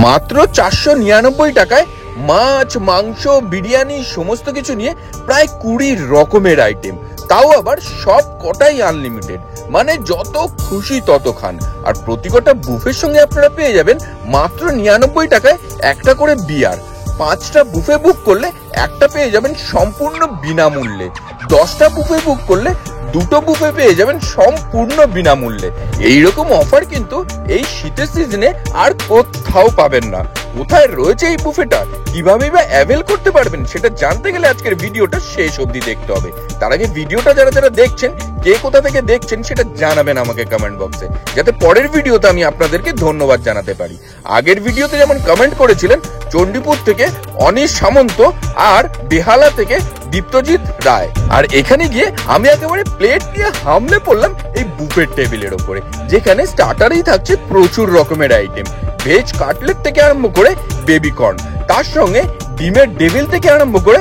মাত্র 499 টাকায় মাছ, মাংস, বিরিয়ানি সমস্ত কিছু নিয়ে প্রায় 20 রকমের আইটেম, তাও আবার সব কটাই আনলিমিটেড, মানে যত খুশি তত খান। আর প্রতি কটা বুফের সঙ্গে আপনারা পেয়ে যাবেন মাত্র 99 টাকায় একটা করে বিয়ার। 5টা বুফে বুক করলে একটা পেয়ে যাবেন সম্পূর্ণ বিনামূল্যে। 10টা বুফে বুক করলে 2টো বুফে পেয়ে যাবেন সম্পূর্ণ বিনামূল্যে। এইরকম অফার কিন্তু এই শীতের সিজনে আর কোথাও পাবেন না। কোথায় রয়েছে এই বুফেটা, কিভাবে বা অ্যাভেল করতে পারবেন, সেটা জানতে গেলে আজকের ভিডিওটা শেষ অবধি দেখতে হবে। তার আগে ভিডিওটা যারা যারা দেখছেন, কে কোথা থেকে দেখছেন সেটা জানাবেন আমাকে কমেন্ট বক্সে, যাতে পরের ভিডিওতে আমি আপনাদেরকে ধন্যবাদ জানাতে পারি। আগের ভিডিওতে যেমন কমেন্ট করেছিলেন চণ্ডীপুর থেকে অনিশ সামন্ত আর বেহালা থেকে দীপ্তজিৎ রায়, আর এখানে গিয়ে আমি একেবারে প্লেট নিয়ে হামলে পড়লাম এই বুফের টেবিলের ওপরে, যেখানে স্টার্টারেই থাকছে প্রচুর রকমের আইটেম। ভেজ কাটলেট থেকে আরম্ভ করে বেবি কর্ন, তার সঙ্গে ডিমের ডেভিল থেকে আরম্ভ করে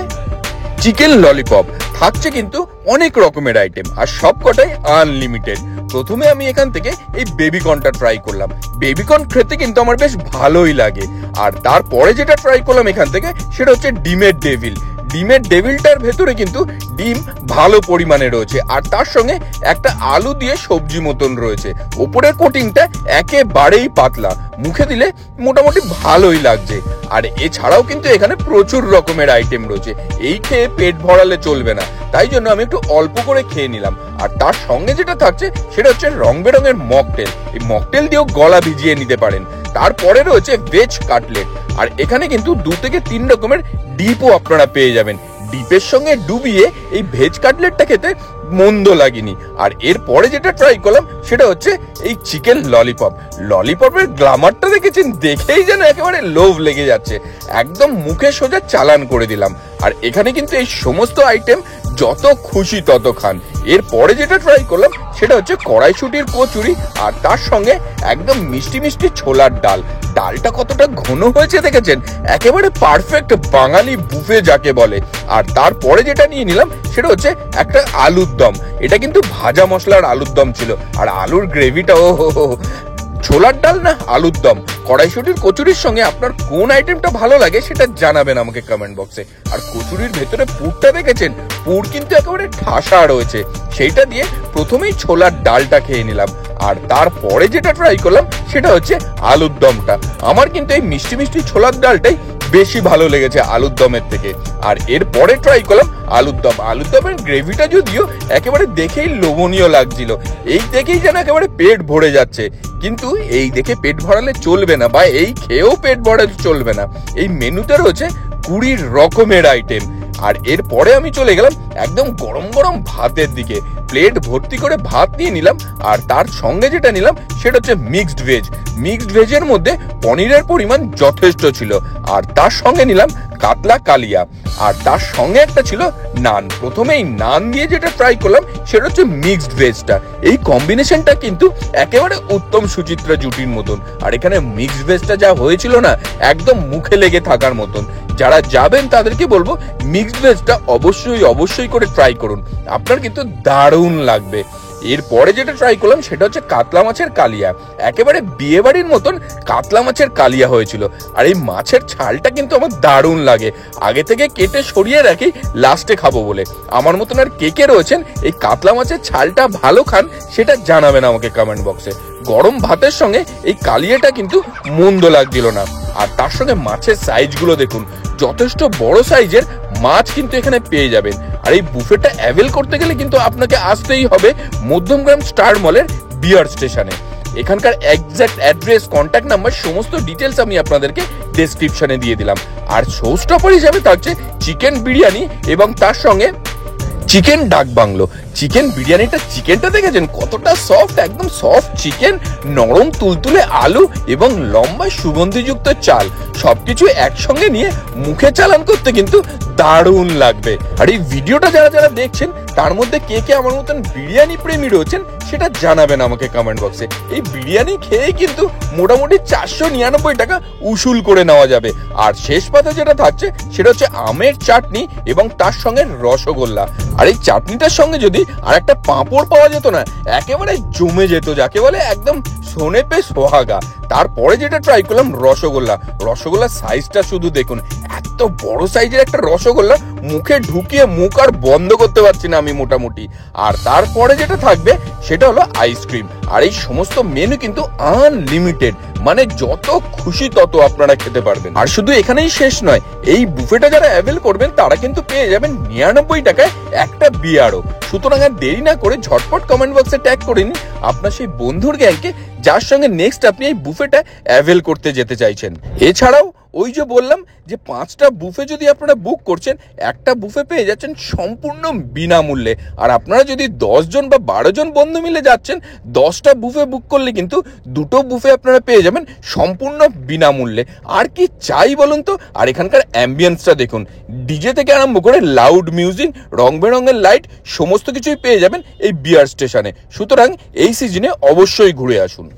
চিকেন ললিপপ থাকছে, কিন্তু অনেক রকমের আইটেম, আর সবকটাই আনলিমিটেড। প্রথমে আমি এখান থেকে এই বেবি কর্নটা ট্রাই করলাম। বেবি কর্ন খেতে কিন্তু আমার বেশ ভালোই লাগে। আর তারপরে যেটা ট্রাই করলাম এখান থেকে, সেটা হচ্ছে ডিমের ডেভিল। ডিমের ডেভিলটার ভেতরে কিন্তু ডিম ভালো পরিমাণে রয়েছে, আর তার সঙ্গে একটা আলু দিয়ে সবজি মতন রয়েছে। ওপরের কোটিংটা একেবারেই পাতলা, মুখে দিলে মোটামুটি ভালোই লাগছে। আর এছাড়াও কিন্তু এখানে প্রচুর রকমের আইটেম রয়েছে, এই খেয়ে পেট ভরালে চলবে না, তাই জন্য আমি একটু অল্প করে খেয়ে নিলাম। আর তার সঙ্গে যেটা থাকছে সেটা হচ্ছে রং বেরঙের মকটেল। এই মকটেল দিয়েও গলা ভিজিয়ে নিতে পারেন। তারপরে রয়েছে ভেজ কাটলেট, আর এখানে কিন্তু 2 থেকে 3 রকমের ডিপও আপনারা পেয়ে যাবেন। ডিপের সঙ্গে ডুবিয়ে এই ভেজ কাটলেটটা খেতে মন্দ লাগেনি। আর এরপরে যেটা ট্রাই করলাম সেটা হচ্ছে এই চিকেন ললিপপ। ললিপপের গ্লামারটা দেখেছেন, দেখেই যেন একেবারে লোভ লেগে যাচ্ছে, একদম মুখে সোজা চালান করে দিলাম। আর এখানে কিন্তু এই সমস্ত আইটেম যত খুশি তত খান। এরপরে যেটা ট্রাই করলাম সেটা হচ্ছে কড়াইশুটির কচুরি, আর তার সঙ্গে একদম মিষ্টি মিষ্টি ছোলার ডাল। ডালটা কতটা ঘন হয়েছে দেখেছেন, একেবারে পারফেক্ট বাঙালি বুফে যাকে বলে। আর তারপরে যেটা নিয়ে নিলাম সেটা হচ্ছে একটা আলুর দম। এটা কিন্তু ভাজা মশলার আলুর দম ছিল, আর আলুর গ্রেভিটা ও ছোলার ডাল না আলুর দম। কড়াইশুটির কচুরির সঙ্গে আপনার কোন আইটেমটা ভালো লাগে সেটা জানাবেন আমাকে কমেন্ট বক্সে। আর কচুরির ভেতরে পুরটা দেখেছেন, পুর কিন্তু একেবারে ঠাসা রয়েছে। সেইটা দিয়ে প্রথমেই ছোলার ডালটা খেয়ে নিলাম। আর তারপরে যেটা ট্রাই করলাম সেটা হচ্ছে আলুর দমটা। আমার কিন্তু এই মিষ্টি মিষ্টি ছোলার ডালটাই বেশি ভালো লেগেছে আলুর দমের থেকে। আর এরপরে ট্রাই করলাম আলুর দম। আলুর দমের গ্রেভিটা যদিও একেবারে দেখেই লোভনীয় লাগছিল, এই দেখেই যেন একেবারে পেট ভরে যাচ্ছে। কিন্তু এই দেখে পেট ভরালে চলবে না, বা এই খেয়েও পেট ভরালে চলবে না। এই মেনুতে রয়েছে 20 রকমের আইটেম। আর এরপরে আমি চলে গেলাম একদম গরম গরম ভাতের দিকে। প্লেট ভর্তি করে ভাত নিয়ে নিলাম, আর তার সঙ্গে যেটা নিলাম সেটা হচ্ছে মিক্সড ভেজ। মিক্সড ভেজের মধ্যে পনিরের পরিমাণ যথেষ্ট ছিল। আর তার সঙ্গে নিলাম কাতলা কালিয়া, আর তার সঙ্গে একটা ছিল নান। প্রথমেই নান দিয়ে যেটা ট্রাই করলাম সেটা হচ্ছে মিক্সড ভেজটা। এই কম্বিনেশনটা কিন্তু একেবারে উত্তম সুচিত্রা জুটির মতন। আর এখানে মিক্সড ভেজটা যা হয়েছিল না, একদম মুখে লেগে থাকার মতন। যারা যাবেন তাদেরকে বলবো মিক্সড ভেজটা অবশ্যই করে ট্রাই করুন, আপনার কিন্তু দারুণ লাগবে। এরপরে যেটা ট্রাই করলাম সেটা হচ্ছে কাতলা মাছের কালিয়া। একেবারে বিয়ে বাড়ির মতন কাতলা মাছের কালিয়া হয়েছিল। আর এই মাছের ছালটা কিন্তু আমার দারুণ লাগে, আগে থেকে কেটে সরিয়ে রাখি লাস্টে খাবো বলে। আমার মতন আর কে কে রয়েছেন এই কাতলা মাছের ছালটা ভালো খান সেটা জানাবেন আমাকে কমেন্ট বক্সে। গরম ভাতের সঙ্গে এই কালিয়াটা কিন্তু মন্দ লাগছিল না। আর তার সঙ্গে মাছের সাইজগুলো দেখুন, যথেষ্ট বড় সাইজের মাছ কিন্তু এখানে পেয়ে যাবেন। আর এই বুফেটা অ্যাভেল করতে গেলে কিন্তু আপনাকে আসতেই হবে মধ্যমগ্রাম স্টার মলের বিয়ার স্টেশনে। এখানকার এক্সাক্ট অ্যাড্রেস, কন্ট্যাক্ট নাম্বার, সমস্ত ডিটেলস আমি আপনাদেরকে ডেসক্রিপশনে দিয়ে দিলাম। আর শো স্টপার হিসাবে থাকছে চিকেন বিরিয়ানি এবং তার সঙ্গে চিকেন ডাক বাংলো। চিকেন বিরিয়ানিটা, চিকেনটা দেখেছেন কতটা সফট, একদম সফট চিকেন, নরম তুলতুলে আলু এবং লম্বা সুগন্ধিযুক্ত চাল, সবকিছু একসঙ্গে নিয়ে মুখে চালান করতে কিন্তু দারুণ লাগবে। আর এই ভিডিওটা যারা যারা দেখছেন তার মধ্যে কে কে আমার মতন বিরিয়ানি প্রেমী রয়েছেন সেটা জানাবেন আমাকে কমেন্ট বক্সে। এই বিরিয়ানি খেয়ে কিন্তু মোটামুটি 499 টাকা উসুল করে নেওয়া যাবে। আর শেষ পাতে যেটা থাকছে সেটা হচ্ছে আমের চাটনি এবং তার সঙ্গে রসগোল্লা। আর এই চাটনিটার সঙ্গে যদি আর একটা পাঁপড় পাওয়া যেত না, একেবারে জমে যেত, যাকে বলে একদম সোনে পে সোহাগা। তারপরে যেটা ট্রাই করলাম রসগোল্লার সাইজটা শুধু দেখুন, এত বড় সাইজের একটা রসগোল্লা মুখে ঢুকিয়ে মুখ আর বন্ধ করতে পারছি না আমি মোটামুটি। আর তারপরে যেটা থাকবে সেটা হলো আইসক্রিম। আর এই সমস্ত মেনু কিন্তু আনলিমিটেড, মানে যত খুশি তত আপনারা খেতে পারবেন। আর শুধু এখানেই শেষ নয়, এই বুফেটা যারা অ্যাভেল করবেন তারা কিন্তু পেয়ে যাবেন 99 টাকায় একটা বিয়ারও। সুতরাং আর দেরি না করে ঝটপট কমেন্ট বক্সে ট্যাগ করে নিন আপনার সেই বন্ধুর গ্যাংকে যার সঙ্গে নেক্সট আপনি এই বুফেটা অ্যাভেল করতে যেতে চাইছেন। এছাড়াও ওই যে বললাম যে 5টা বুফে যদি আপনারা বুক করছেন, একটা বুফে পেয়ে যাচ্ছেন সম্পূর্ণ বিনামূল্যে। আর আপনারা যদি 10 জন বা 12 জন বন্ধু মিলে যাচ্ছেন, 10টা বুফে বুক করলে কিন্তু 2টো বুফে আপনারা পেয়ে যাবেন সম্পূর্ণ বিনামূল্যে। আর কি চাই বলুন তো? আর এখানকার অ্যাম্বিয়েন্সটা দেখুন, ডিজে থেকে আরম্ভ করে লাউড মিউজিক, রং বেরঙের লাইট, সমস্ত কিছুই পেয়ে যাবেন এই বিয়ার স্টেশনে। সুতরাং এই সিজনে অবশ্যই ঘুরে আসুন।